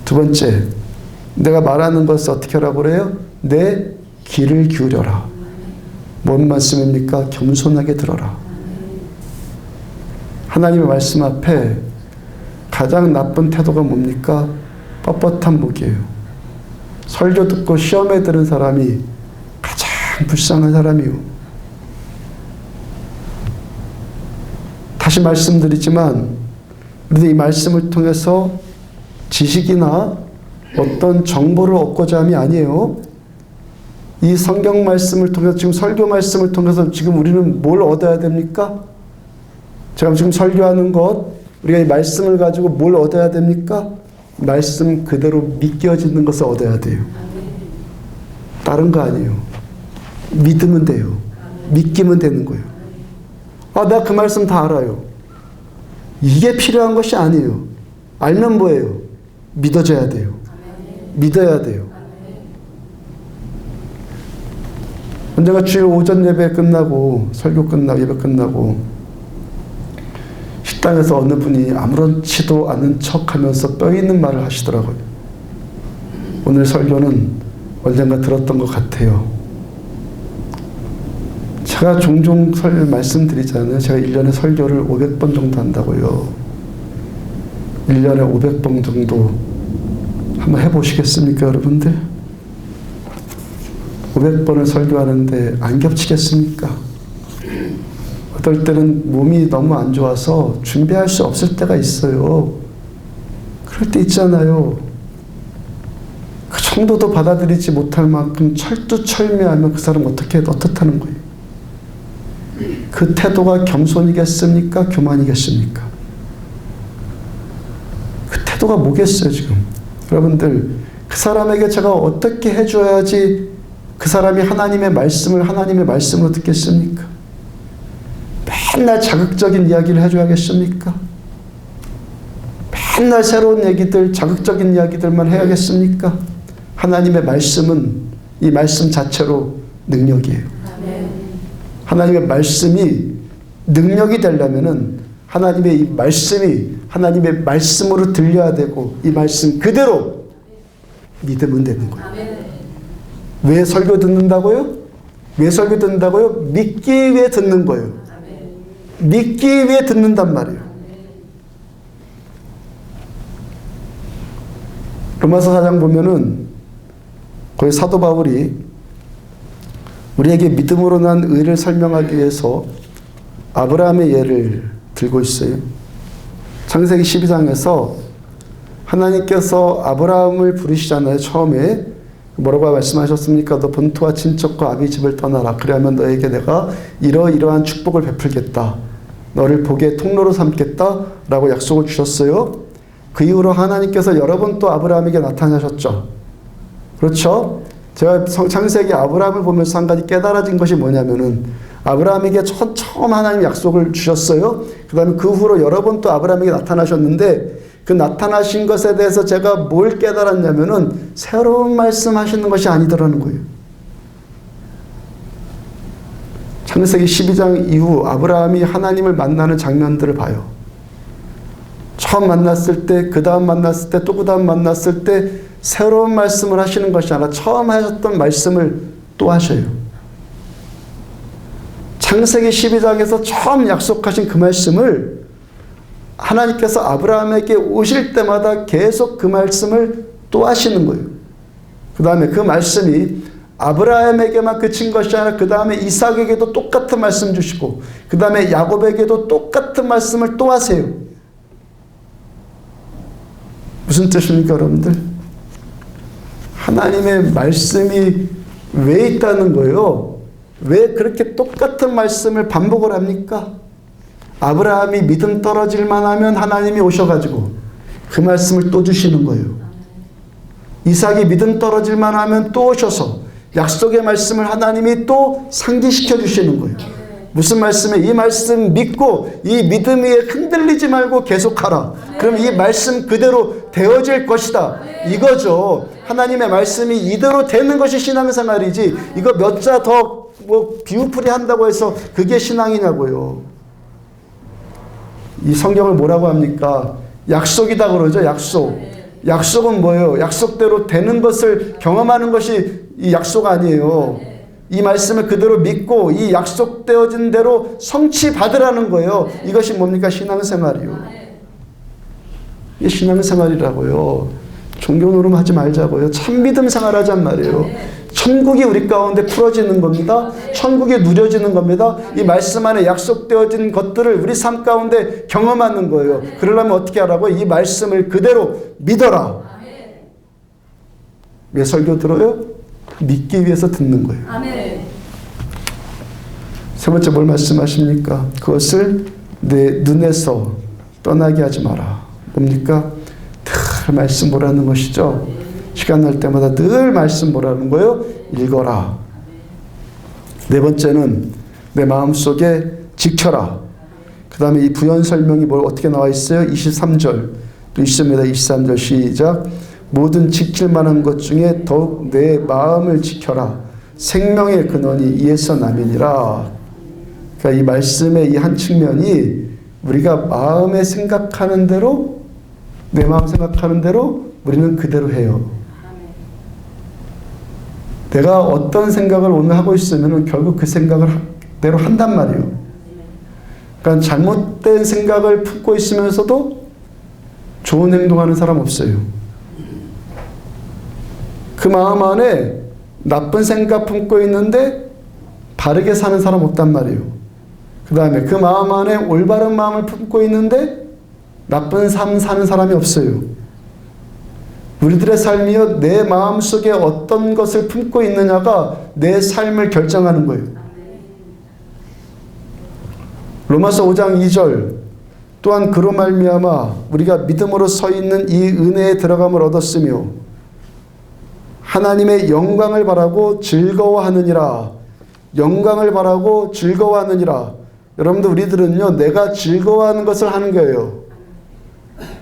두 번째, 내가 말하는 것을 어떻게 하라고 그래요? 내 귀를 기울여라. 뭔 말씀입니까? 겸손하게 들어라. 하나님의 말씀 앞에 가장 나쁜 태도가 뭡니까? 뻣뻣한 목이에요. 설교 듣고 시험에 드는 사람이 가장 불쌍한 사람이요. 다시 말씀드리지만 우리도 이 말씀을 통해서 지식이나 어떤 정보를 얻고자 함이 아니에요. 이 성경 말씀을 통해서 지금 설교 말씀을 통해서 지금 우리는 뭘 얻어야 됩니까? 제가 지금 설교하는 것, 우리가 이 말씀을 가지고 뭘 얻어야 됩니까? 말씀 그대로 믿겨지는 것을 얻어야 돼요. 다른 거 아니에요. 믿으면 돼요. 믿기면 되는 거예요. 아, 내가 그 말씀 다 알아요. 이게 필요한 것이 아니에요. 알면 뭐예요? 믿어져야 돼요. 믿어야 돼요. 언젠가 주일 오전 예배 끝나고 설교 끝나고 예배 끝나고 식당에서 어느 분이 아무렇지도 않은 척하면서 뼈 있는 말을 하시더라고요. 오늘 설교는 언젠가 들었던 것 같아요. 제가 종종 말씀드리잖아요. 제가 1년에 설교를 500번 정도 한다고요. 1년에 500번 정도 한번 해보시겠습니까, 여러분들? 500번을 설교하는데 안 겹치겠습니까? 어떨 때는 몸이 너무 안 좋아서 준비할 수 없을 때가 있어요. 그럴 때 있잖아요. 성도도 받아들이지 못할 만큼 철두철미하면 그 사람 어떻다는 거예요? 그 태도가 겸손이겠습니까? 교만이겠습니까? 그 태도가 뭐겠어요 지금? 여러분들, 그 사람에게 제가 어떻게 해줘야지 그 사람이 하나님의 말씀으로 듣겠습니까? 맨날 자극적인 이야기를 해줘야겠습니까? 맨날 새로운 얘기들, 자극적인 이야기들만 해야겠습니까? 하나님의 말씀은 이 말씀 자체로 능력이에요. 하나님의 말씀이 능력이 되려면은 하나님의 이 말씀이 하나님의 말씀으로 들려야 되고 이 말씀 그대로 믿으면 되는 거예요. 왜 설교 듣는다고요? 왜 설교 듣는다고요? 믿기 위해 듣는 거예요. 믿기 위해 듣는단 말이에요. 로마서 4장 보면은 거기 사도 바울이 우리에게 믿음으로 난 의를 설명하기 위해서 아브라함의 예를 들고 있어요. 창세기 12장에서 하나님께서 아브라함을 부르시잖아요. 처음에 뭐라고 말씀하셨습니까? 너 본토와 친척과 아비 집을 떠나라. 그러면 너에게 내가 이러이러한 축복을 베풀겠다. 너를 복의 통로로 삼겠다. 라고 약속을 주셨어요. 그 이후로 하나님께서 여러 번 또 아브라함에게 나타나셨죠. 그렇죠? 제가 창세기 아브라함을 보면서 한 가지 깨달아진 것이 뭐냐면은 아브라함에게 처음 하나님 약속을 주셨어요. 그 다음에 그 후로 여러 번 또 아브라함에게 나타나셨는데 그 나타나신 것에 대해서 제가 뭘 깨달았냐면은 새로운 말씀 하시는 것이 아니더라는 거예요. 창세기 12장 이후 아브라함이 하나님을 만나는 장면들을 봐요. 처음 만났을 때, 그 다음 만났을 때, 또 그 다음 만났을 때 새로운 말씀을 하시는 것이 아니라 처음 하셨던 말씀을 또 하셔요. 창세기 12장에서 처음 약속하신 그 말씀을 하나님께서 아브라함에게 오실 때마다 계속 그 말씀을 또 하시는 거예요. 그 다음에 그 말씀이 아브라함에게만 그친 것이 아니라 그 다음에 이삭에게도 똑같은 말씀 주시고 그 다음에 야곱에게도 똑같은 말씀을 또 하세요. 무슨 뜻입니까, 여러분들? 하나님의 말씀이 왜 있다는 거예요? 왜 그렇게 똑같은 말씀을 반복을 합니까? 아브라함이 믿음 떨어질만 하면 하나님이 오셔가지고 그 말씀을 또 주시는 거예요. 이삭이 믿음 떨어질만 하면 또 오셔서 약속의 말씀을 하나님이 또 상기시켜 주시는 거예요. 무슨 말씀에 이 말씀 믿고 이 믿음 위에 흔들리지 말고 계속하라. 그럼 이 말씀 그대로 되어질 것이다. 이거죠. 하나님의 말씀이 이대로 되는 것이 신앙생활이지 이거 몇 자 더 비우풀이 한다고 해서 그게 신앙이냐고요. 이 성경을 뭐라고 합니까? 약속이다 그러죠. 약속. 약속은 뭐예요? 약속대로 되는 것을 경험하는 것이 이 약속 아니에요. 이 말씀을 그대로 믿고 이 약속되어진 대로 성취받으라는 거예요. 이것이 뭡니까? 신앙생활이요. 이게 신앙생활이라고요. 종교 노름하지 말자고요. 참 믿음 생활하잔 말이에요. 천국이 우리 가운데 풀어지는 겁니다. 천국이 누려지는 겁니다. 이 말씀 안에 약속되어진 것들을 우리 삶 가운데 경험하는 거예요. 그러려면 어떻게 하라고요? 이 말씀을 그대로 믿어라. 왜 설교 들어요? 믿기 위해서 듣는 거예요. 세 번째 뭘 말씀하십니까? 그것을 내 눈에서 떠나게 하지 마라. 뭡니까? 늘 말씀 보라는 것이죠. 시간 날 때마다 늘 말씀 보라는 거예요. 읽어라. 네 번째는 내 마음속에 지켜라. 그 다음에 이 부연 설명이 어떻게 나와 있어요? 23절 또 있습니다. 23절 시작. 모든 지킬 만한 것 중에 더욱 내 마음을 지켜라. 생명의 근원이 이에서 남이니라. 그러니까 이 말씀의 이 한 측면이 우리가 마음에 생각하는 대로 내 마음 생각하는 대로 우리는 그대로 해요. 내가 어떤 생각을 오늘 하고 있으면 결국 그 생각을 대로 한단 말이에요. 그러니까 잘못된 생각을 품고 있으면서도 좋은 행동하는 사람 없어요. 그 마음 안에 나쁜 생각 품고 있는데 바르게 사는 사람 없단 말이에요. 그 다음에 그 마음 안에 올바른 마음을 품고 있는데 나쁜 삶 사는 사람이 없어요. 우리들의 삶이요, 내 마음속에 어떤 것을 품고 있느냐가 내 삶을 결정하는 거예요. 로마서 5장 2절 또한 그로 말미암아 우리가 믿음으로 서 있는 이 은혜에 들어감을 얻었으며 하나님의 영광을 바라고 즐거워하느니라. 영광을 바라고 즐거워하느니라. 여러분들, 우리들은요, 내가 즐거워하는 것을 하는 거예요.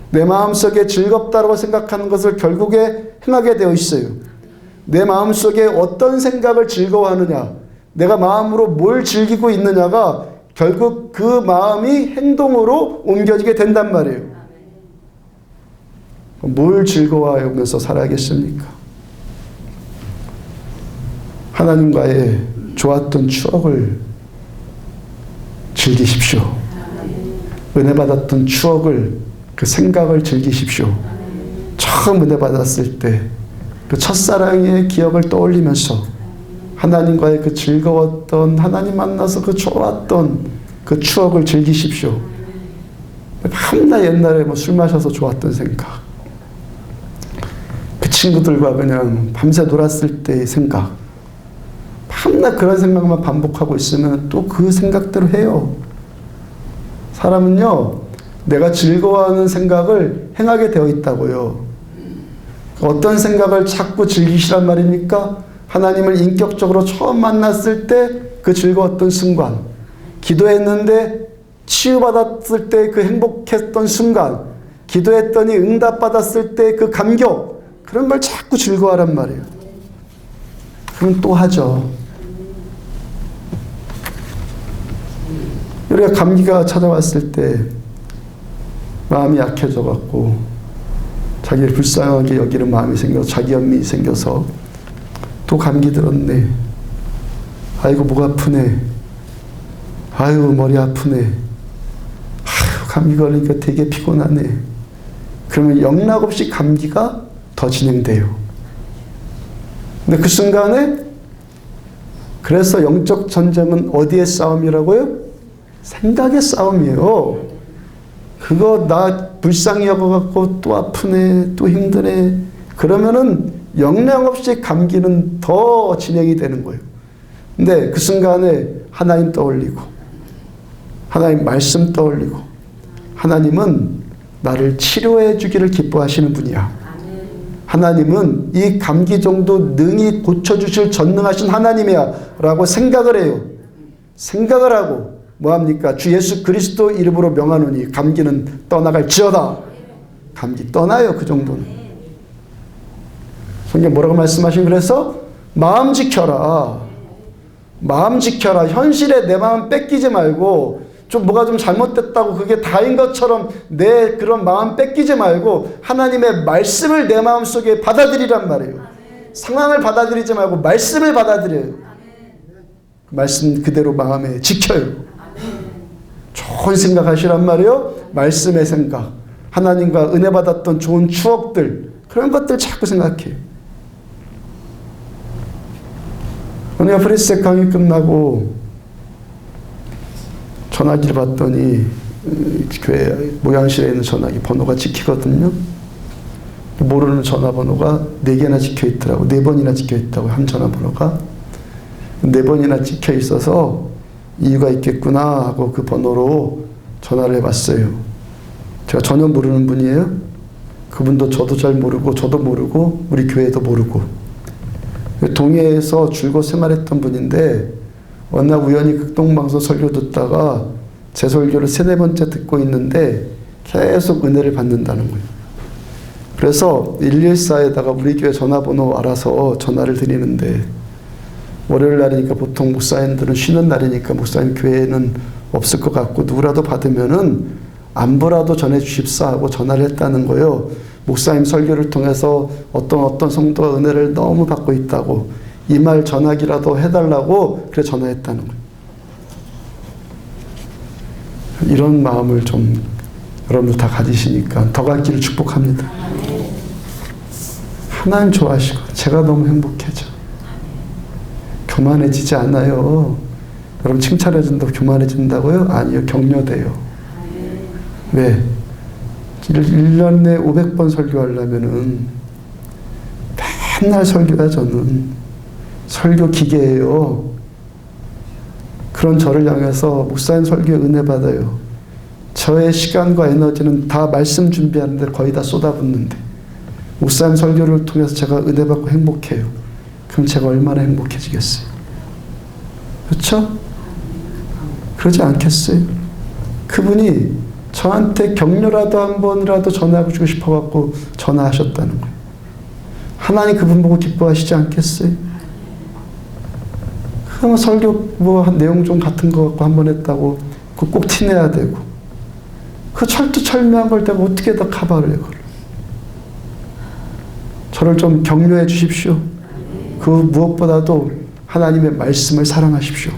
내 마음속에 즐겁다고 생각하는 것을 결국에 행하게 되어 있어요. 내 마음속에 어떤 생각을 즐거워하느냐, 내가 마음으로 뭘 즐기고 있느냐가 결국 그 마음이 행동으로 옮겨지게 된단 말이에요. 뭘 즐거워하면서 살아야겠습니까? 하나님과의 좋았던 추억을 즐기십시오. 은혜 받았던 추억을, 그 생각을 즐기십시오. 처음 은혜 받았을 때 그 첫사랑의 기억을 떠올리면서 하나님과의 그 즐거웠던, 하나님 만나서 그 좋았던 그 추억을 즐기십시오. 밤낮 옛날에 뭐 술 마셔서 좋았던 생각, 그 친구들과 그냥 밤새 놀았을 때의 생각, 밤낮 그런 생각만 반복하고 있으면 또 그 생각대로 해요. 사람은요, 내가 즐거워하는 생각을 행하게 되어 있다고요. 어떤 생각을 자꾸 즐기시란 말입니까? 하나님을 인격적으로 처음 만났을 때 그 즐거웠던 순간, 기도했는데 치유받았을 때 그 행복했던 순간, 기도했더니 응답받았을 때 그 감격, 그런 걸 자꾸 즐거워하란 말이에요. 그럼 또 하죠. 우리가 감기가 찾아왔을 때 마음이 약해져 갖고 자기를 불쌍하게 여기는 마음이 생겨서, 자기 연민이 생겨서 또 감기 들었네. 아이고 목 아프네. 아이고 머리 아프네. 아이고 감기 걸리니까 되게 피곤하네. 그러면 영락없이 감기가 더 진행돼요. 근데 그 순간에, 그래서 영적 전쟁은 어디의 싸움이라고요? 생각의 싸움이에요. 그거 나 불쌍히 여겨갖고 또 아프네, 또 힘드네. 그러면은 영락없이 감기는 더 진행이 되는 거예요. 근데 그 순간에 하나님 떠올리고, 하나님 말씀 떠올리고, 하나님은 나를 치료해 주기를 기뻐하시는 분이야. 하나님은 이 감기 정도 능히 고쳐주실 전능하신 하나님이야 라고 생각을 해요. 생각을 하고 뭐합니까? 주 예수 그리스도 이름으로 명하노니 감기는 떠나갈지어다. 감기 떠나요. 그 정도는. 성경 뭐라고 말씀하신? 그래서 마음 지켜라. 마음 지켜라. 현실에 내 마음 뺏기지 말고, 좀 뭐가 좀 잘못됐다고 그게 다인 것처럼 내 그런 마음 뺏기지 말고 하나님의 말씀을 내 마음속에 받아들이란 말이에요. 상황을 받아들이지 말고 말씀을 받아들여요. 말씀 그대로 마음에 지켜요. 좋은 생각하시란 말이에요. 말씀의 생각, 하나님과 은혜 받았던 좋은 추억들, 그런 것들 자꾸 생각해요. 오늘 프리스트 강의 끝나고 전화기를 봤더니 교회 모양실에 있는 전화기 번호가 찍히거든요. 모르는 전화번호가 4개나 찍혀있더라고. 4번이나 찍혀있다고, 한 전화번호가 4번이나 찍혀 있어서 이유가 있겠구나 하고 그 번호로 전화를 해봤어요. 제가 전혀 모르는 분이에요. 그분도 저도 잘 모르고, 저도 모르고, 우리 교회도 모르고, 동해에서 줄곧 생활했던 분인데 어느 날 우연히 극동방송 설교 듣다가 제 설교를 3-4번째 듣고 있는데 계속 은혜를 받는다는 거예요. 그래서 114에다가 우리 교회 전화번호 알아서 전화를 드리는데, 월요일 날이니까 보통 목사님들은 쉬는 날이니까 목사님 교회에는 없을 것 같고 누구라도 받으면은 안부라도 전해주십사 하고 전화를 했다는 거예요. 목사님 설교를 통해서 어떤 성도가 은혜를 너무 받고 있다고, 이 말 전하기라도 해달라고 그래 전화했다는 거예요. 이런 마음을 좀 여러분들 다 가지시니까 더 갖기를 축복합니다. 하나님 좋아하시고 제가 너무 행복해져. 교만해지지 않아요. 여러분 칭찬해준다고 교만해진다고요? 아니요. 격려돼요. 왜? 1년에 500번 설교하려면은 맨날 설교야. 저는 설교 기계예요. 그런 저를 향해서 목사님 설교에 은혜 받아요. 저의 시간과 에너지는 다 말씀 준비하는데 거의 다 쏟아붓는데 목사님 설교를 통해서 제가 은혜 받고 행복해요. 그럼 제가 얼마나 행복해지겠어요? 그렇죠? 그러지 않겠어요? 그분이 저한테 격려라도 한 번이라도 전화하고 주고 싶어갖고 전화하셨다는 거예요. 하나님 그분 보고 기뻐하시지 않겠어요? 그러면 설교 내용 좀 같은 거 갖고 한 번 했다고 그거 꼭 티내야 되고 그 철두철미한 걸 내가 어떻게 다 커버를 해요? 저를 좀 격려해 주십시오. 그 무엇보다도 하나님의 말씀을 사랑하십시오.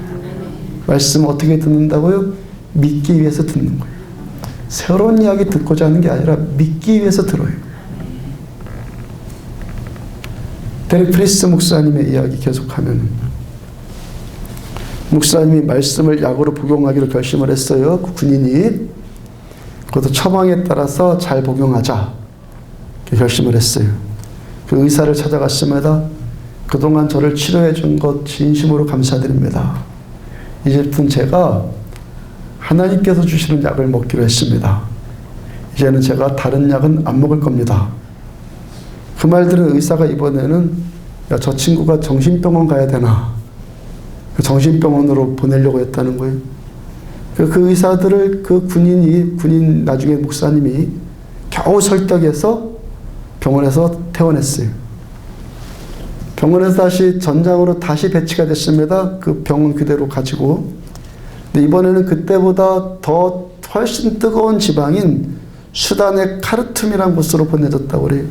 말씀을 어떻게 듣는다고요? 믿기 위해서 듣는 거예요. 새로운 이야기 듣고자 하는 게 아니라 믿기 위해서 들어요. 데릭 프리스 목사님의 이야기 계속하면 목사님이 말씀을 약으로 복용하기로 결심을 했어요. 그 군인이 그것도 처방에 따라서 잘 복용하자 결심을 했어요. 그 의사를 찾아갔습니다. 그동안 저를 치료해 준 것 진심으로 감사드립니다. 이제부터는 제가 하나님께서 주시는 약을 먹기로 했습니다. 이제는 제가 다른 약은 안 먹을 겁니다. 그 말 들은 의사가 이번에는 야, 저 친구가 정신병원 가야 되나? 그 정신병원으로 보내려고 했다는 거예요. 그 의사들을 그 군인 나중에 목사님이 겨우 설득해서 병원에서 퇴원했어요. 병원에서 다시 전장으로 다시 배치가 됐습니다. 그 병원 그대로 가지고. 근데 이번에는 그때보다 더 훨씬 뜨거운 지방인 수단의 카르툼이라는 곳으로 보내졌다고 그래요.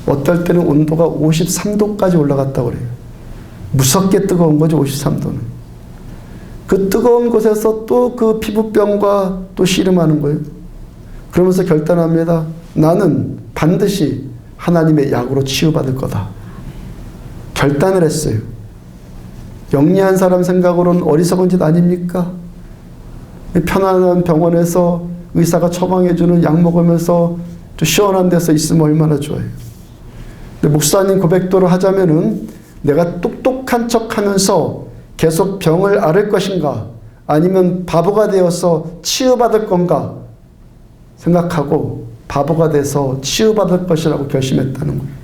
어떨 때는 온도가 53도까지 올라갔다고 그래요. 무섭게 뜨거운 거죠, 53도는. 그 뜨거운 곳에서 또 그 피부병과 또 씨름하는 거예요. 그러면서 결단합니다. 나는 반드시 하나님의 약으로 치유받을 거다. 결단을 했어요. 영리한 사람 생각으로는 어리석은 짓 아닙니까? 편안한 병원에서 의사가 처방해주는 약 먹으면서 좀 시원한 데서 있으면 얼마나 좋아요. 근데 목사님 고백도를 하자면은 내가 똑똑한 척 하면서 계속 병을 앓을 것인가 아니면 바보가 되어서 치유받을 건가 생각하고 바보가 돼서 치유받을 것이라고 결심했다는 거예요.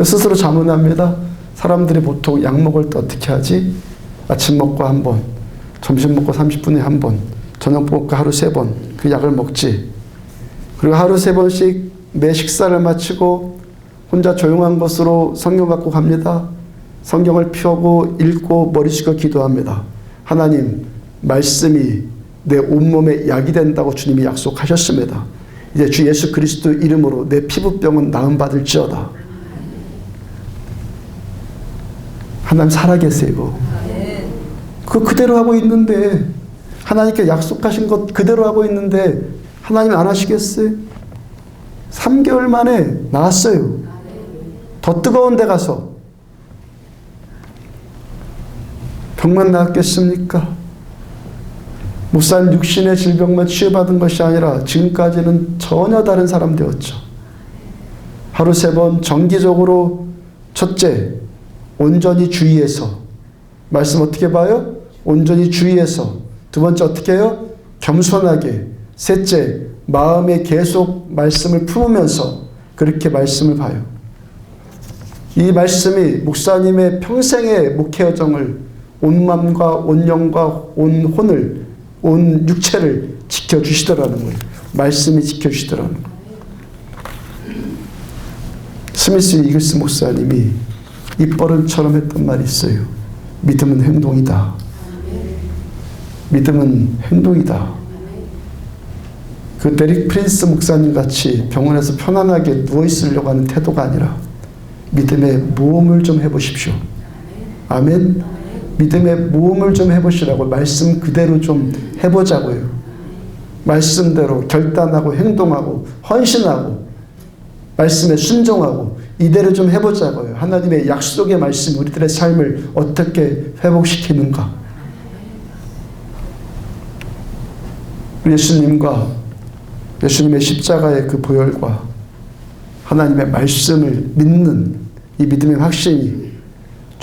스스로 자문합니다. 사람들이 보통 약 먹을 때 어떻게 하지? 아침 먹고 한 번, 점심 먹고 30분에 한 번, 저녁 먹고 하루 3번 그 약을 먹지. 그리고 하루 3번씩 매 식사를 마치고 혼자 조용한 곳으로 성경 갖고 갑니다. 성경을 펴고 읽고 머리 숙여 기도합니다. 하나님, 말씀이 내 온몸에 약이 된다고 주님이 약속하셨습니다. 이제 주 예수 그리스도 이름으로 내 피부병은 나음받을지어다. 하나님 살아계세요. 그대로 하고 있는데 하나님께 약속하신 것 그대로 하고 있는데 하나님 안 하시겠어요? 3개월 만에 나았어요. 더 뜨거운 데 가서 병만 나았겠습니까? 목사님 육신의 질병만 치유받은 것이 아니라 지금까지는 전혀 다른 사람 되었죠. 하루 3번 정기적으로 첫째, 온전히 주의해서 말씀 어떻게 봐요? 온전히 주의해서. 두 번째 어떻게 해요? 겸손하게. 셋째, 마음에 계속 말씀을 품으면서 그렇게 말씀을 봐요. 이 말씀이 목사님의 평생의 목회 여정을 온 마음과 온 영과 온 혼을 온 육체를 지켜주시더라는 거예요. 말씀이 지켜주시더라는 거예요. 스미스 이글스 목사님이 입버릇처럼 했던 말이 있어요. 믿음은 행동이다. 믿음은 행동이다. 그 데릭 프린스 목사님 같이 병원에서 편안하게 누워있으려고 하는 태도가 아니라 믿음의 모험을 좀 해보십시오. 아멘. 믿음의 모험을 좀 해보시라고 말씀 그대로 좀 해보자고요. 말씀대로 결단하고 행동하고 헌신하고 말씀에 순종하고 이대로 좀 해보자고요. 하나님의 약속의 말씀 우리들의 삶을 어떻게 회복시키는가. 예수님과 예수님의 십자가의 그 보혈과 하나님의 말씀을 믿는 이 믿음의 확신이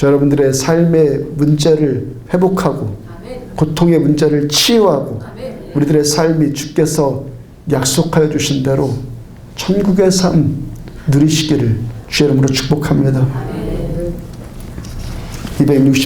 여러분들의 삶의 문제를 회복하고 고통의 문제를 치유하고 우리들의 삶이 주께서 약속하여 주신 대로 천국의 삶 누리시기를 주의 이름으로 축복합니다. 260